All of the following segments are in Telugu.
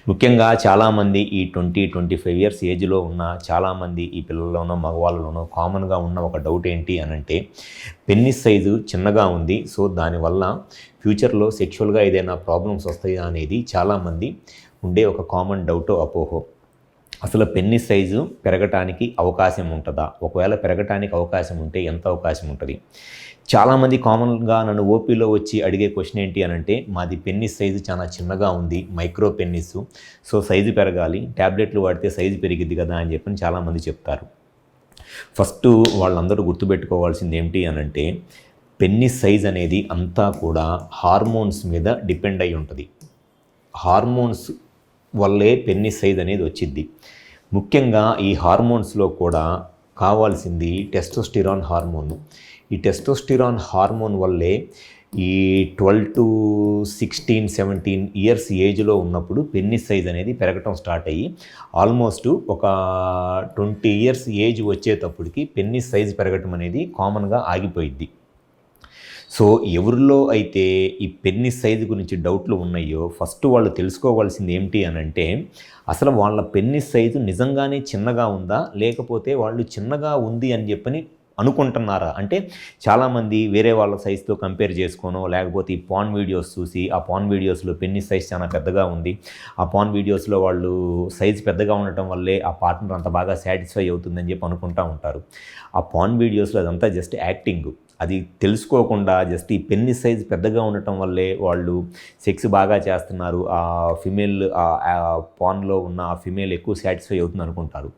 ముఖ్యంగా చాలామంది ఈ 25 ఇయర్స్ ఏజ్‌లో ఉన్న చాలామంది ఈ పిల్లల్లోనో, మగవాళ్ళలోనో కామన్‌గా ఉన్న ఒక డౌట్ ఏంటి అనంటే పెనిస్ సైజు చిన్నగా ఉంది. సో, దానివల్ల ఫ్యూచర్‌లో సెక్షువల్‌గా ఏదైనా ప్రాబ్లమ్స్ వస్తాయా అనేది చాలామంది ఉండే ఒక కామన్ డౌటో, అపోహో. అసలు పెనిస్ సైజు పెరగటానికి అవకాశం ఉంటదా? ఒకవేళ పెరగటానికి అవకాశం ఉంటే ఎంత అవకాశం ఉంటది? చాలామంది కామన్‌గా నన్ను ఓపీలో వచ్చి అడిగే క్వెషన్ ఏంటి అనంటే, మాది పెనిస్ సైజు చాలా చిన్నగా ఉంది. మైక్రో పెనిస్సు. సో, సైజు పెరగాలి. టాబ్లెట్లు వాడితే సైజు పెరిగిద్ది కదా! అని చెప్పని చాలామంది చెప్తారు. ఫస్టు వాళ్ళందరూ గుర్తుపెట్టుకోవాల్సింది ఏంటి అనంటే, పెనిస్ సైజ్ అనేది అంతా కూడా హార్మోన్స్ మీద డిపెండ్ అయ్యి ఉంటది. హార్మోన్స్ వల్లే పెనిస్ సైజ్ అనేది వచ్చిద్ది. ముఖ్యంగా ఈ హార్మోన్స్‌లో కూడా కావాల్సింది టెస్టోస్టిరాన్ హార్మోన్. ఈ టెస్టోస్టిరాన్ హార్మోన్ వల్లే ఈ 12-16, 17 ఇయర్స్ ఏజ్‌లో ఉన్నప్పుడు పెనిస్ సైజ్ అనేది పెరగటం స్టార్ట్ అయ్యి ఆల్మోస్ట్ ఒక 20 ఇయర్స్ ఏజ్ వచ్చేటప్పటికి పెనిస్ సైజ్ పెరగటం అనేది కామన్‌గా ఆగిపోయిద్ది. సో, ఎవరిలో అయితే ఈ పెనిస్ సైజు గురించి డౌట్లు ఉన్నాయో ఫస్ట్ వాళ్ళు తెలుసుకోవాల్సింది ఏంటి అనంటే, అసలు వాళ్ళ పెనిస్ సైజు నిజంగానే చిన్నగా ఉందా? లేకపోతే వాళ్ళు చిన్నగా ఉంది అని చెప్పని అనుకుంటున్నారా? అంటే చాలామంది వేరే వాళ్ళ సైజుతో కంపేర్ చేసుకోనో, లేకపోతే ఈ పార్న్ వీడియోస్ చూసి, ఆ పార్న్ వీడియోస్‌లో పెనిస్ సైజ్ చాలా పెద్దగా ఉంది. ఆ పార్న్ వీడియోస్‌లో వాళ్ళు సైజ్ పెద్దగా ఉండటం వల్లే ఆ పార్ట్నర్ అంత బాగా సాటిస్ఫై అవుతుందని చెప్పి అనుకుంటా ఉంటారు. ఆ పార్న్ వీడియోస్‌లో అదంతా జస్ట్ యాక్టింగు. అది తెలుసుకోకుండా జస్ట్ ఈ పెనిస్ సైజ్ పెద్దగా ఉండటం వల్లే వాళ్ళు సెక్స్ బాగా చేస్తున్నారు. ఆ ఫిమేల్ పార్న్‌లో ఉన్న ఆ ఫిమేల్ ఎక్కువ సాటిస్ఫై అవుతుంది అనుకుంటారు.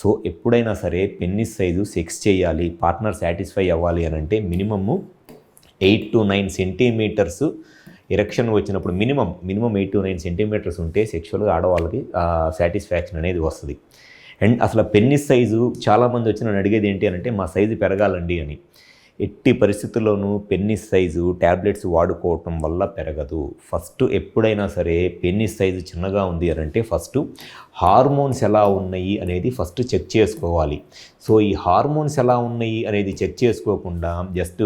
సో, ఎప్పుడైనా సరే పెనిస్ సైజు సెక్స్ చేయాలి, పార్ట్నర్ సాటిస్ఫై అవ్వాలి అనంటే మినిమము 8-9 సెంటీమీటర్స్ ఎరెక్షన్ వచ్చినప్పుడు మినిమమ్ 8-9 సెంటీమీటర్స్ ఉంటే సెక్షువల్‌గా ఆడవాళ్ళకి సాటిస్ఫాక్షన్ అనేది వస్తది. అండ్ అసలు పెనిస్ సైజు చాలామంది వచ్చి నన్ను అడిగేది ఏంటి అనంటే, మా సైజు పెరగాలండి అని. ఎట్టి పరిస్థితుల్లోనూ పెనిస్ సైజు టాబ్లెట్స్ వాడుకోవటం వల్ల పెరగదు. ఫస్ట్ ఎప్పుడైనా సరే పెనిస్ సైజు చిన్నగా ఉంది అనంటే ఫస్టు హార్మోన్స్ ఎలా ఉన్నాయి అనేది ఫస్ట్ చెక్ చేసుకోవాలి. సో, ఈ హార్మోన్స్ ఎలా ఉన్నాయి అనేది చెక్ చేసుకోకుండా జస్ట్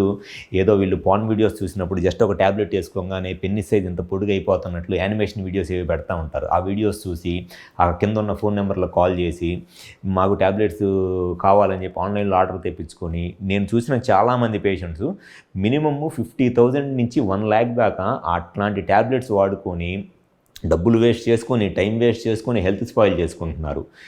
ఏదో వీళ్ళు పార్న్ వీడియోస్ చూసినప్పుడు జస్ట్ ఒక టాబ్లెట్ వేసుకోగానే పెనిస్ సైజ్ ఇంత పొడుగైపోతున్నట్లు యానిమేషన్ వీడియోస్ ఏవి పెడతా ఉంటారు. ఆ వీడియోస్ చూసి ఆ కింద ఉన్న ఫోన్ నెంబర్‌లో కాల్ చేసి మాకు టాబ్లెట్స్ కావాలని చెప్పి ఆన్‌లైన్‌లో ఆర్డర్ తెప్పించుకొని, నేను చూసిన చాలామంది పేషెంట్స్ మినిమమ్ 50,000 నుంచి 1,00,000 దాకా అట్లాంటి టాబ్లెట్స్ వాడుకొని డబ్బులు వేస్ట్ చేసుకొని, టైం వేస్ట్ చేసుకొని హెల్త్ స్పాయిల్ చేసుకుంటున్నారు.